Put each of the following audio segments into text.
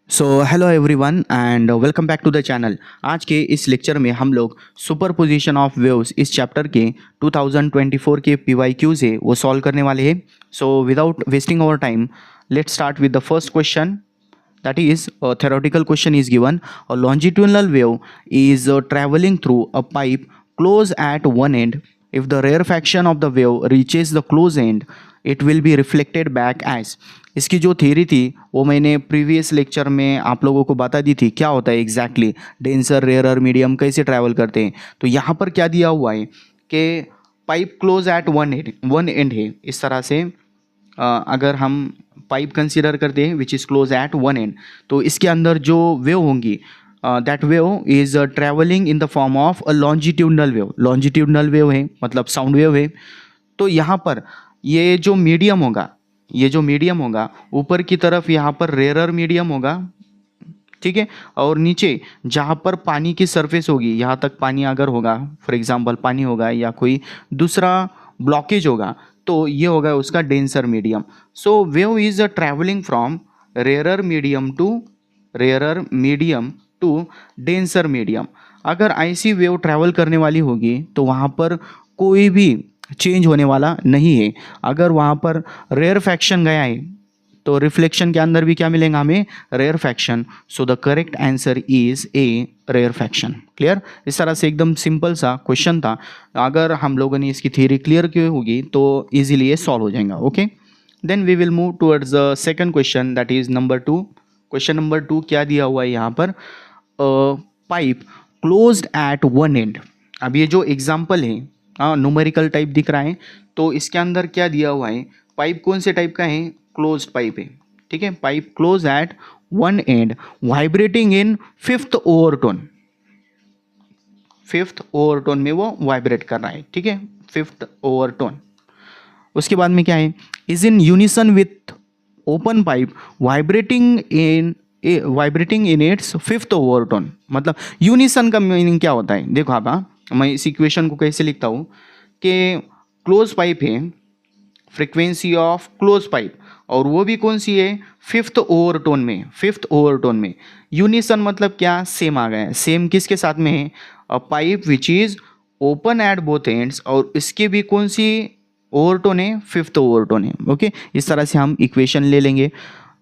So hello everyone and welcome back to the channel. आज के इस लेक्चर में हम लोग सुपरपोजिशन ऑफ वेव्स इस चैप्टर के 2024 के PYQs है वो सॉल्व करने वाले हैं। So without wasting our time let's start with the first question. That is, a theoretical question is given. A longitudinal wave is traveling through a pipe close at one end. If the rarefaction of the wave reaches the close end, it will be reflected back as. इसकी जो theory थी वो मैंने previous lecture में आप लोगों को बता दी थी, क्या होता है एग्जैक्टली डेंसर रेयरर मीडियम कैसे ट्रैवल करते हैं। तो यहाँ पर क्या दिया हुआ है कि pipe close eight one and है। इस तरह से अगर हम पाइप कंसीडर करते हैं which is close eight one and, तो इसके अंदर जो वेव होंगी that wave is travelling in the form of a longitudinal wave. Longitudinal wave है मतलब साउंड वेव है। तो यहाँ पर ये जो मीडियम होगा ऊपर की तरफ यहाँ पर रेयरर मीडियम होगा, ठीक है। और नीचे जहाँ पर पानी की सरफेस होगी, यहाँ तक पानी अगर होगा, फॉर एग्जांपल पानी होगा या कोई दूसरा ब्लॉकेज होगा, तो ये होगा उसका denser medium. So wave is travelling from rarer medium to denser medium. अगर ऐसी वेव ट्रैवल करने वाली होगी तो वहाँ पर कोई भी चेंज होने वाला नहीं है। अगर वहाँ पर रेयरफैक्शन गया है तो रिफ्लेक्शन के अंदर भी क्या मिलेगा हमें, rarefaction. So the correct answer is a rarefaction. Clear? इस तरह से एकदम सिंपल सा क्वेश्चन था। अगर हम लोगों ने इसकी थ्योरी क्लियर की होगी तो इजीली ये सॉल्व हो जाएगा। Okay, then we will move towards the second question, that is number 2। Question number 2 क्या दिया हुआ है यहाँ पर, pipe closed at one end. अब ये जो एग्जाम्पल है न्यूमेरिकल टाइप दिख रहा है, तो इसके अंदर क्या दिया हुआ है, पाइप कौन से टाइप का है, क्लोज्ड पाइप है, ठीक है। Pipe close eight one and vibrating in fifth overtone में वो वाइब्रेट कर रहा है, ठीक है, फिफ्थ ओवरटोन। उसके बाद में क्या है, is in unison with open pipe vibrating in its fifth overtone. मतलब यूनिसन का मीनिंग क्या होता है, देखो आप, मैं इस इक्वेशन को कैसे लिखता हूँ कि क्लोज पाइप है, फ्रीक्वेंसी ऑफ क्लोज पाइप, और वो भी कौन सी है, फिफ्थ ओवरटोन में। यूनिसन मतलब क्या, सेम आ गया है। सेम किसके साथ में है, a pipe which is open at both ends, और इसके भी कौन सी ओवरटोन है, फिफ्थ ओवरटोन है। ओके, इस तरह से हम इक्वेशन ले लेंगे।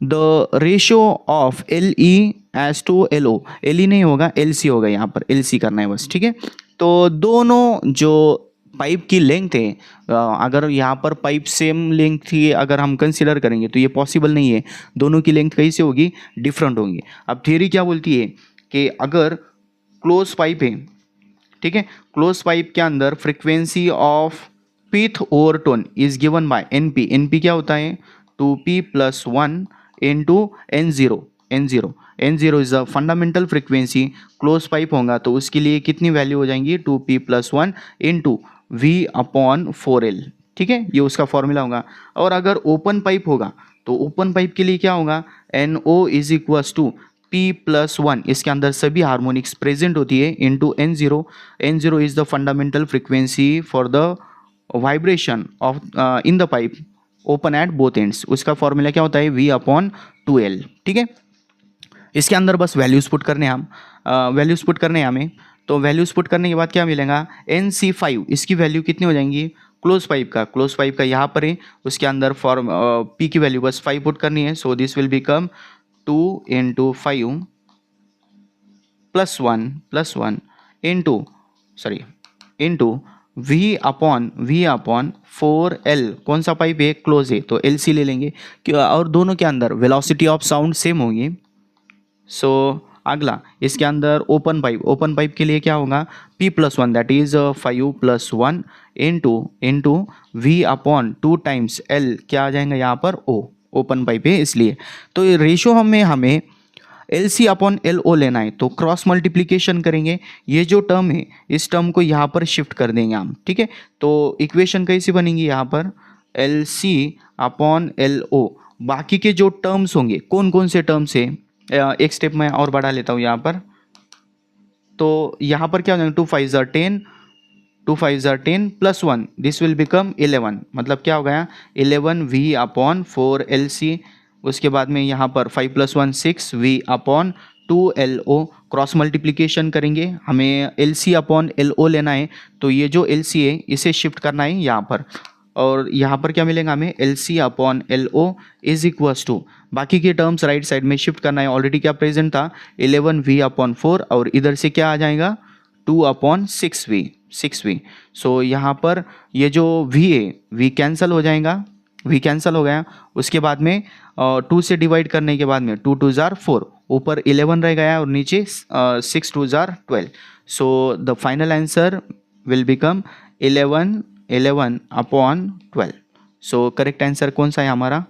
The ratio of LE as to LO, LE नहीं होगा LC होगा, यहाँ पर LC करना है बस, ठीक है। तो दोनों जो पाइप की लेंथ है, अगर यहाँ पर पाइप सेम लेंथ की अगर हम कंसिडर करेंगे तो ये पॉसिबल नहीं है। दोनों की लेंथ कैसे होगी, डिफरेंट होंगी। अब थ्योरी क्या बोलती है कि अगर क्लोज पाइप है, ठीक है, क्लोज पाइप के अंदर frequency of pith overtone is given bye NP। NP क्या होता है, 2P + 1 into N0 is a fundamental frequency. Close pipe होगा तो उसके लिए कितनी वैल्यू हो जाएंगी, 2P + 1 इंटू V/4L, ठीक है, ये उसका फॉर्मूला होगा। और अगर ओपन पाइप होगा तो ओपन पाइप के लिए क्या होगा, NO = P + 1, इसके अंदर सभी हार्मोनिक्स प्रेजेंट होती है, into N0 is the fundamental frequency for the vibration of in the pipe open at both ends. उसका फॉर्मूला क्या होता है, V/2L, ठीक है। इसके अंदर बस वैल्यूज पुट करने हैं हमें। तो वैल्यूज पुट करने के बाद क्या मिलेगा, NC5, इसकी वैल्यू कितनी हो जाएंगी, क्लोज पाइप का यहाँ पर है, उसके अंदर P की वैल्यू बस 5 पुट करनी है। सो this will become 2 × 5 + 1 into V/4L। कौन सा पाइप है, क्लोज है, तो LC ले लेंगे। और दोनों के अंदर वेलोसिटी ऑफ साउंड सेम होगी। सो अगला इसके अंदर ओपन पाइप के लिए क्या होगा, P + 1 that is 5 + 1 into V/2 times L, क्या आ जाएगा यहाँ पर, O, ओपन पाइप है इसलिए। तो ये रेशो हमें LC/LO लेना है, तो क्रॉस मल्टीप्लिकेशन करेंगे। ये जो टर्म है इस टर्म को यहाँ पर शिफ्ट कर देंगे हम, ठीक है। तो इक्वेशन कैसी बनेगी यहाँ पर, LC/LO। बाकी के जो टर्म्स होंगे, कौन कौन से टर्म्स है, एक स्टेप मैं और बढ़ा लेता हूँ यहाँ पर। तो यहाँ पर क्या हो जाएगा, 2 5 = 10 + 1 दिस विल बिकम 11, मतलब क्या हो गया, 11 V/4LC। उसके बाद में यहाँ पर 5 + 1 6 v upon 2LO cross multiplication करेंगे, हमें LC अपॉन LO लेना है, तो ये जो LC है इसे शिफ्ट करना है यहाँ पर, और यहाँ पर क्या मिलेगा हमें LC upon LO is equals to, बाकी के टर्म्स राइट साइड में शिफ्ट करना है, ऑलरेडी क्या प्रेजेंट था 11v अपॉन 4, और इधर से क्या आ जाएगा 2 अपॉन 6v। सो यहाँ पर ये जो v है v कैंसिल हो जाएगा, v कैंसिल हो गया, उसके बाद में 2 से डिवाइड करने के बाद में 2 2 जार 4, ऊपर 11 रह गया और नीचे 6 2 जार 12। So the final answer will become 11 upon 12। So correct answer कौन सा है हमारा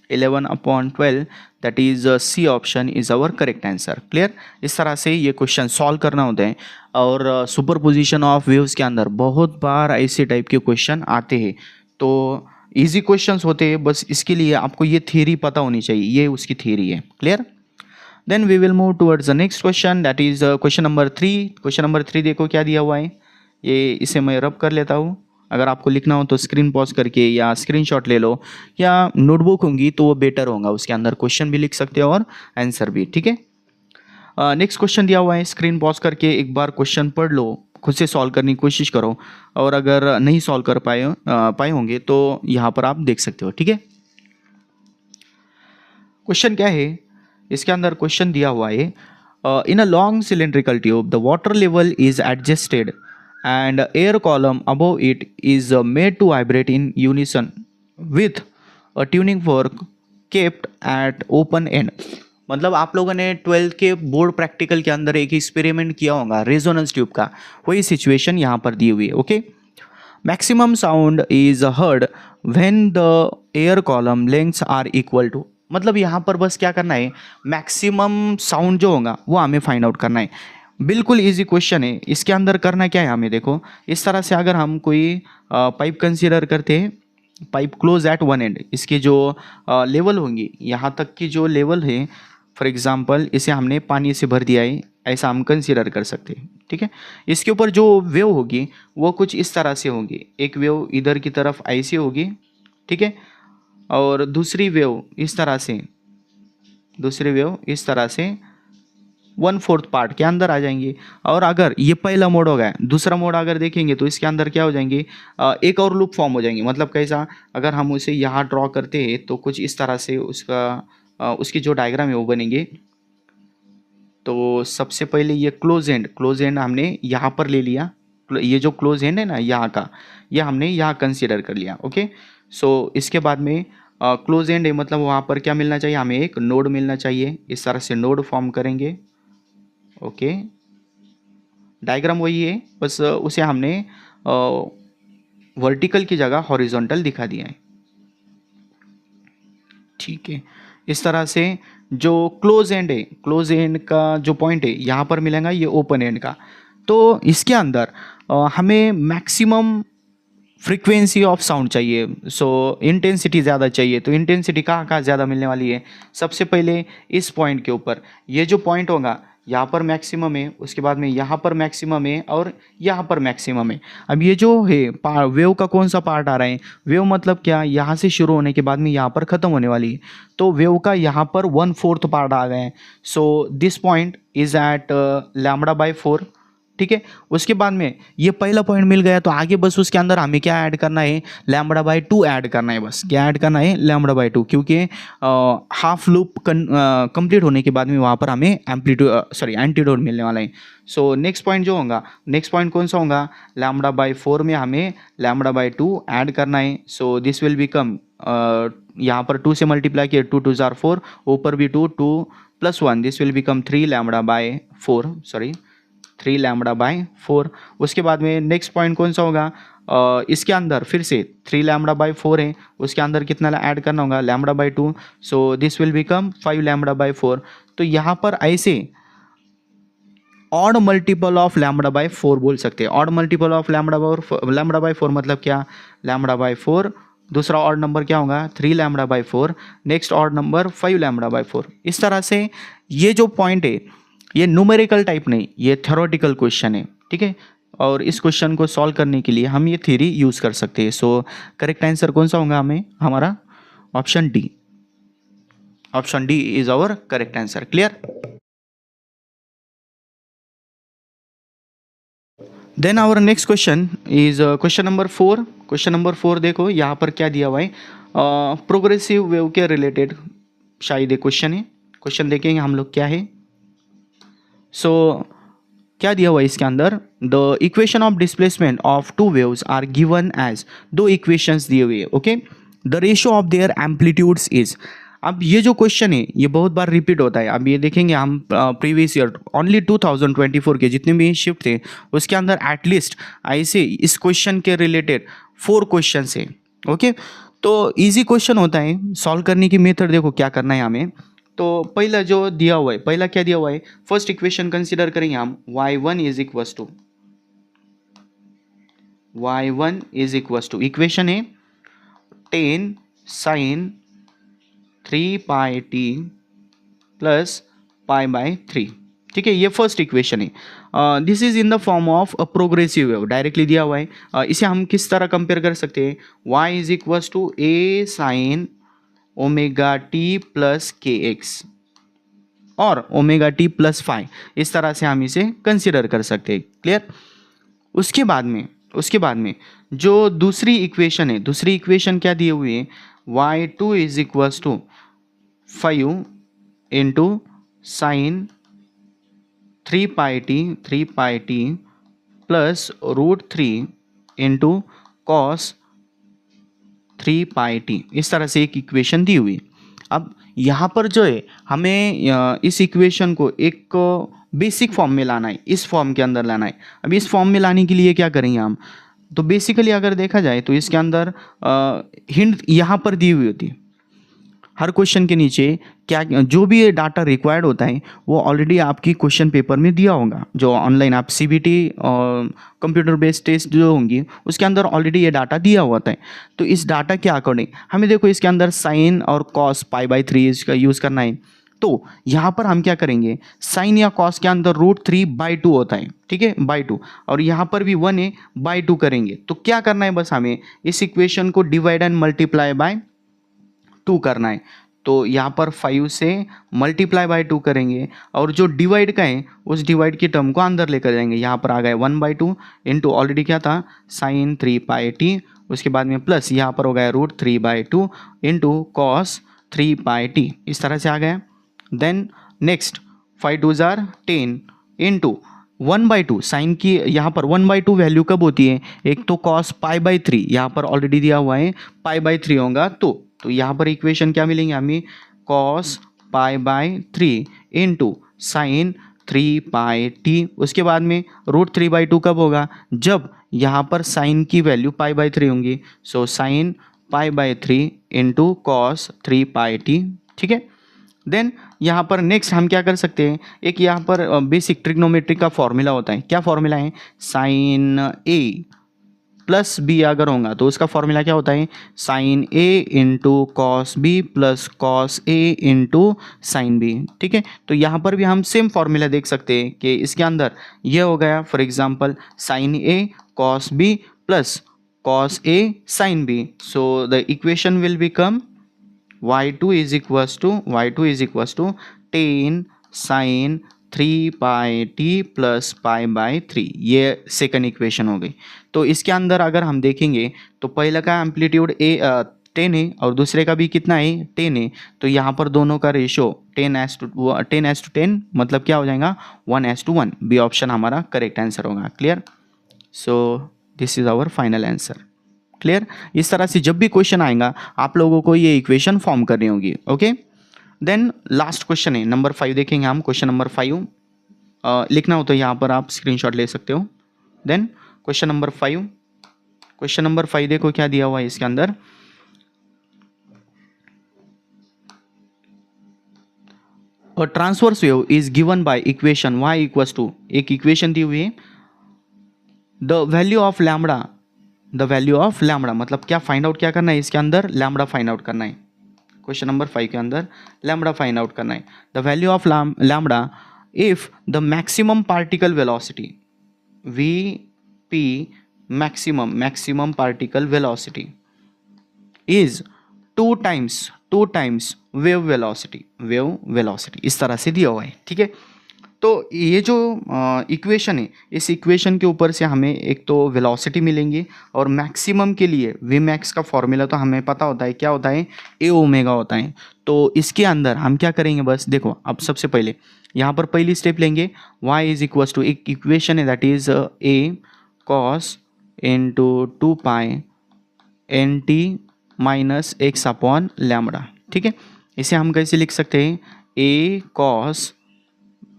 11 upon 12, that is C option is our correct answer. Clear? इस तरह से ये क्वेश्चन सॉल्व करना होता है, और सुपर पोजिशन ऑफ वेव्स के अंदर बहुत बार ऐसे टाइप के क्वेश्चन आते हैं, तो इजी क्वेश्चंस होते हैं, बस इसके लिए आपको ये थ्योरी पता होनी चाहिए, ये उसकी थ्योरी है। Clear? Then we will move towards the next question, that is question number 3। Question number 3 देखो क्या दिया हुआ है, ये इसे मैं रब कर लेता हूँ। अगर आपको लिखना हो तो स्क्रीन पॉज करके या स्क्रीनशॉट ले लो, या नोटबुक होंगी तो वो बेटर होगा, उसके अंदर क्वेश्चन भी लिख सकते हो और आंसर भी। ठीक है, नेक्स्ट क्वेश्चन दिया हुआ है, स्क्रीन पॉज करके एक बार क्वेश्चन पढ़ लो, खुद से सॉल्व करने की कोशिश करो, और अगर नहीं सॉल्व कर पाए होंगे तो यहाँ पर आप देख सकते हो। ठीक है, क्वेश्चन क्या है, इसके अंदर क्वेश्चन दिया हुआ है, in a long cylindrical tube the water level is adjusted and air column above it is made to vibrate in unison with a tuning fork kept at open end। मतलब आप लोगों ने 12th के board practical के अंदर एक experiment किया होगा रेजोनेंस ट्यूब का, वही सिचुएशन यहाँ पर दी हुई है। Okay, maximum sound is heard when the air column lengths are equal to, मतलब यहाँ पर बस क्या करना है, मैक्सिमम साउंड जो होगा वो हमें फाइंड आउट करना है। बिल्कुल इजी क्वेश्चन है, इसके अंदर करना क्या है हमें, देखो इस तरह से अगर हम कोई पाइप कंसीडर करते हैं, pipe close eight one and, इसकी जो लेवल होंगी यहाँ तक की जो लेवल है, फॉर एग्जांपल इसे हमने पानी से भर दिया है, ऐसा हम कंसीडर कर सकते हैं। ठीक है, इसके ऊपर जो वेव होगी वो कुछ इस तरह से होगी, एक वेव इधर की तरफ ऐसी होगी, ठीक है, और दूसरी वेव इस तरह से, दूसरी वेव इस तरह से 1/4 पार्ट के अंदर आ जाएंगे। और अगर ये पहला मोड हो गया, दूसरा मोड अगर देखेंगे तो इसके अंदर क्या हो जाएंगे, एक और लूप फॉर्म हो जाएंगे। मतलब कैसा, अगर हम उसे यहाँ ड्रॉ करते हैं तो कुछ इस तरह से उसकी जो डायग्राम है वो बनेंगे। तो सबसे पहले ये क्लोज एंड हमने यहाँ पर ले लिया, ये जो क्लोज एंड है ना यहाँ का, ये हमने यहाँ कंसिडर कर लिया। ओके, सो इसके बाद में क्लोज एंड है, मतलब वहाँ पर क्या मिलना चाहिए, हमें एक नोड मिलना चाहिए, इस तरह से नोड फॉर्म करेंगे। ओके, डायग्राम वही है, बस उसे हमने वर्टिकल की जगह हॉरिजॉन्टल दिखा दिया है। ठीक है, इस तरह से जो क्लोज एंड है, क्लोज एंड का जो पॉइंट है यहाँ पर मिलेगा, ये ओपन एंड का। तो इसके अंदर हमें मैक्सिमम फ्रीक्वेंसी ऑफ साउंड चाहिए, सो इंटेंसिटी ज़्यादा चाहिए। तो इंटेंसिटी कहाँ कहाँ ज़्यादा मिलने वाली है, सबसे पहले इस पॉइंट के ऊपर, ये जो पॉइंट होगा यहाँ पर मैक्सिमम है, उसके बाद में यहाँ पर मैक्सिमम है, और यहाँ पर मैक्सिमम है। अब ये जो है वेव का कौन सा पार्ट आ रहा है, वेव मतलब क्या, यहाँ से शुरू होने के बाद में यहाँ पर ख़त्म होने वाली है, तो वेव का यहाँ पर 1/4 पार्ट आ गए हैं। So this point is at λ/4। ठीक है, उसके बाद में ये पहला पॉइंट मिल गया, तो आगे बस उसके अंदर हमें क्या ऐड करना है, λ/2 ऐड करना है। बस क्या ऐड करना है, λ/2, क्योंकि हाफ लूप कंप्लीट होने के बाद में वहाँ पर हमें एंटीडोट मिलने वाला है। सो नेक्स्ट पॉइंट जो होगा, नेक्स्ट पॉइंट कौन सा होगा, λ/4 में हमें λ/2 ऐड करना है। सो दिस विल बिकम, यहाँ पर 2 से मल्टीप्लाई किया, 2 2 जार 4, ऊपर भी 2 + 1, दिस विल बिकम 3 λ/4। उसके बाद में नेक्स्ट पॉइंट कौन सा होगा, इसके अंदर फिर से 3 λ/4 है, उसके अंदर कितना ऐड करना होगा, λ/2। So this will become 5 λ/4। तो यहाँ पर ऐसे ऑड मल्टीपल ऑफ λ/4 बोल सकते हैं। ऑड मल्टीपल ऑफ λ/4 मतलब क्या, λ/4, दूसरा ऑड नंबर क्या होगा 3 λ/4, नेक्स्ट ऑड नंबर 5 λ/4। इस तरह से ये जो पॉइंट है ये न्यूमेरिकल टाइप नहीं, ये थ्योरेटिकल क्वेश्चन है। ठीक है, और इस क्वेश्चन को सॉल्व करने के लिए हम ये थ्योरी यूज़ कर सकते हैं। सो करेक्ट आंसर कौन सा होगा हमें, हमारा option D. Option D is our correct answer. Clear. Then our next question is question number 4. Question number 4 देखो यहाँ पर क्या दिया हुआ है. प्रोग्रेसिव वेव के रिलेटेड शायद ये क्वेश्चन है. क्वेश्चन देखेंगे हम लोग क्या है. सो क्या दिया हुआ है इसके अंदर. The equation of displacement of two waves are given as. दो इक्वेशंस दिए हुए. Okay. The ratio of their amplitudes is. अब ये जो क्वेश्चन है ये बहुत बार रिपीट होता है. अब ये देखेंगे हम प्रीवियस ईयर ओनली 2024 के जितने भी शिफ्ट थे उसके अंदर एटलीस्ट ऐसे इस क्वेश्चन के रिलेटेड 4 क्वेश्चन है. ओके. तो इजी क्वेश्चन होता है. सॉल्व करने की मेथड देखो क्या करना है हमें. तो पहला जो दिया हुआ है, पहला क्या दिया हुआ है, फर्स्ट इक्वेशन कंसीडर करेंगे हम. y1 is equals two equation है 10 sin 3 pi t plus pi by 3. ठीक है, ये फर्स्ट इक्वेशन है. This is in the form of a progressive wave, directly दिया हुआ है. इसे हम किस तरह कंपेयर कर सकते हैं. y is equals to a sin omega T plus K X और ओमेगा टी प्लस फाइव. इस तरह से हम इसे कंसिडर कर सकते हैं. क्लियर. उसके बाद में जो दूसरी इक्वेशन है, दूसरी इक्वेशन क्या दी हुई है. y2 is equals to 5 into sine 3 pi T plus √3 into cos 3 pi T. इस तरह से एक इक्वेशन दी हुई. अब यहाँ पर जो है हमें इस इक्वेशन को एक बेसिक फॉर्म में लाना है, इस फॉर्म के अंदर लाना है. अब इस फॉर्म में लाने के लिए क्या करेंगे हम. तो बेसिकली अगर देखा जाए तो इसके अंदर हिंट यहाँ पर दी हुई होती है. हर क्वेश्चन के नीचे क्या जो भी डाटा रिक्वायर्ड होता है वो ऑलरेडी आपकी क्वेश्चन पेपर में दिया होगा. जो ऑनलाइन आप सीबीटी और कंप्यूटर बेस्ड टेस्ट जो होंगी उसके अंदर ऑलरेडी ये डाटा दिया हुआ है. तो इस डाटा के अकॉर्डिंग हमें देखो इसके अंदर साइन और कॉस पाई बाय 3 इसका यूज़ करना है. तो यहाँ पर हम क्या करेंगे, साइन या कॉस के अंदर √3/2 होता है. ठीक है, बाई 2. और यहाँ पर भी 1 है, बाई 2 करेंगे. तो क्या करना है, बस हमें इस इक्वेशन को डिवाइड एंड मल्टीप्लाई बाय 2 करना है. तो यहाँ पर 5 से मल्टीप्लाई बाय 2 करेंगे और जो डिवाइड का है उस डिवाइड की टर्म को अंदर लेकर जाएंगे. यहाँ पर आ गए 1/2 इंटू ऑलरेडी क्या था साइन 3 पाई टी. उसके बाद में प्लस यहाँ पर हो गया √3/2 इंटू कॉस 3 पाई टी. इस तरह से आ गया. देन नेक्स्ट 5 2 जार 10 इंटू 1/2 साइन की यहाँ पर 1/2 वैल्यू कब होती है. एक तो कॉस पाई बाई 3 यहाँ पर ऑलरेडी दिया हुआ है पाई बाई 3 होगा. तो यहाँ पर इक्वेशन क्या मिलेंगे हमें, cos pi by 3 into sine 3 pi T. उसके बाद में √3/2 कब होगा, जब यहाँ पर साइन की वैल्यू पाई बाय 3 होंगी. So sine pi by 3 into cos 3 pi T. ठीक है. देन यहाँ पर नेक्स्ट हम क्या कर सकते हैं, एक यहाँ पर बेसिक ट्रिग्नोमेट्री का फॉर्मूला होता है. क्या फॉर्मूला है, साइन ए प्लस बी अगर होगा तो उसका फॉर्मूला क्या होता है, sine A into cos B plus cos A into sine B. ठीक है. तो यहाँ पर भी हम सेम फॉर्मूला देख सकते हैं कि इसके अंदर ये हो गया for example sine A cos B plus cos A sine B. So the equation will become y2 is equals to 10 sine 3 pi T plus pi by 3. ये सेकंड इक्वेशन हो गई. तो इसके अंदर अगर हम देखेंगे तो पहला का एम्पलीट्यूड 10 है और दूसरे का भी कितना है 10 है. तो यहाँ पर दोनों का रेशो 10:10 मतलब क्या हो जाएगा 1:1. बी ऑप्शन हमारा करेक्ट आंसर होगा. Clear. So this is our final answer. Clear. इस तरह से जब भी क्वेश्चन आएगा आप लोगों को ये इक्वेशन फॉर्म करनी होगी. ओके. देन लास्ट क्वेश्चन है नंबर 5 देखेंगे हम. क्वेश्चन नंबर 5 लिखना हो तो यहाँ पर आप स्क्रीनशॉट ले सकते हो. देन क्वेश्चन नंबर 5 देखो क्या दिया हुआ है इसके अंदर. और transverse wave is given by equation y equals to, एक इक्वेशन दी हुई है, द वैल्यू ऑफ लैम्बडा मतलब क्या फाइंड आउट क्या करना है इसके अंदर, लैम्बडा फाइंड आउट करना है. क्वेश्चन नंबर 5 के अंदर लैम्बडा फाइंड आउट करना है. The value of lambda if the maximum particle velocity VP maximum particle velocity is two times wave velocity इस तरह से दिया हुआ है, ठीक है। तो ये जो इक्वेशन है, इस इक्वेशन के ऊपर से हमें एक तो वेलोसिटी मिलेंगी और मैक्सिमम के लिए वी मैक्स का फॉर्मूला तो हमें पता होता है, क्या होता है, ए ओमेगा होता है। तो इसके अंदर हम क्या करेंगे, बस देखो, अब सबसे पहले यहाँ पर पहली स्टेप लेंगे, y इज इक्वल टू, एक इक्वेशन है that is a cos into 2 pi nt minus x upon lambda, ठीक है। इसे हम कैसे लिख सकते हैं, a cos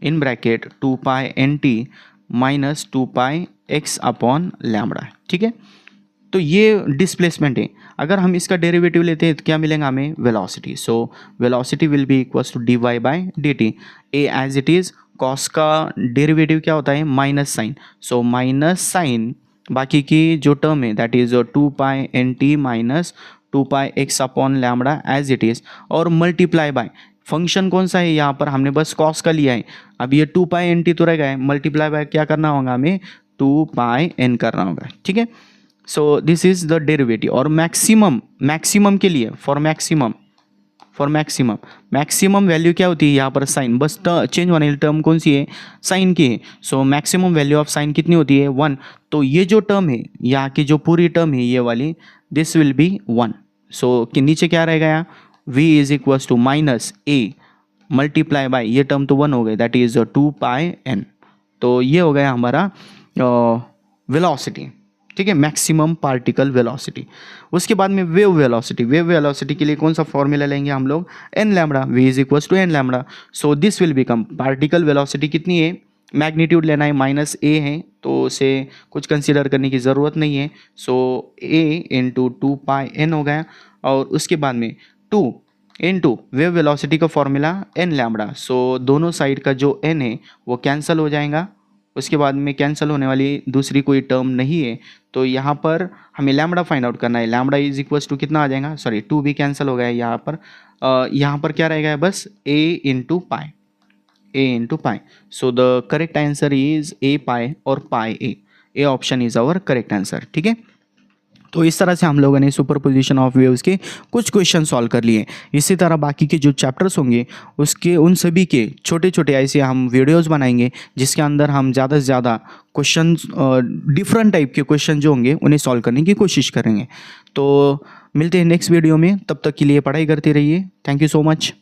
in bracket 2 pi nt minus 2 pi x upon lambda, ठीक है। तो ये डिस्प्लेसमेंट है। अगर हम इसका डेरिवेटिव लेते हैं तो क्या मिलेगा हमें, velocity. So velocity will be equals to dy by dt, a as it is. Cos का डेरिवेटिव क्या होता है, minus sine. So minus sine बाकी की जो टर्म है that is 2 pi nt minus 2 pi x upon lambda as it is, और multiply by function कौन सा है यहाँ पर, हमने बस कॉस का लिया है। अब ये 2 pi nt तो रह गया, मल्टीप्लाई बाय क्या करना होगा हमें, 2 pi n करना होगा, ठीक है। सो दिस इज द डेरिवेटिव। और मैक्सिमम के लिए, फॉर मैक्सिमम वैल्यू क्या होती है यहाँ पर, साइन, बस चेंज होने वाली टर्म कौन सी है, साइन की है। So maximum value of sine कितनी होती है, 1। तो ये जो टर्म है, यहाँ की जो पूरी टर्म है ये वाली, दिस विल बी 1। सो कि नीचे क्या रहेगा यहाँ, v is equals to minus a multiply by, ये टर्म तो 1 हो गए, दैट इज 2 pi n। तो ये हो गया हमारा वेलोसिटी, ठीक है, मैक्सिमम पार्टिकल वेलोसिटी। उसके बाद में वेव वेलोसिटी के लिए कौन सा फॉर्मूला लेंगे हम लोग, n lambda, v is equals to n lambda. So this will become, particle velocity कितनी है, मैग्नीट्यूड लेना है, माइनस a है, तो उसे कुछ कंसीडर करने की ज़रूरत नहीं है। सो a इंटू 2 pi n हो गया, और उसके बाद में 2 इंटू वेव वेलोसिटी का फॉर्मूला एन लैम्बडा। सो दोनों साइड का जो n है वो कैंसिल हो जाएगा। उसके बाद में कैंसिल होने वाली दूसरी कोई टर्म नहीं है, तो यहाँ पर हमें लैम्बडा फाइंड आउट करना है। लैम्बडा इज इक्वल्स टू कितना आ जाएगा, सॉरी 2 भी कैंसिल हो गया है यहाँ पर। यहाँ पर क्या रहेगा, बस a into pi. So the correct answer is a pi और pi A option is our correct answer, ठीक है। तो इस तरह से हम लोगों ने सुपरपोजिशन ऑफ वेव्स के कुछ क्वेश्चन सॉल्व कर लिए। इसी तरह बाकी के जो चैप्टर्स होंगे उसके उन सभी के छोटे छोटे ऐसे हम वीडियोस बनाएंगे जिसके अंदर हम ज़्यादा से ज़्यादा क्वेश्चन, डिफरेंट टाइप के क्वेश्चन जो होंगे उन्हें सॉल्व करने की कोशिश करेंगे। तो मिलते हैं नेक्स्ट वीडियो में, तब तक के लिए पढ़ाई करते रहिए। Thank you so much.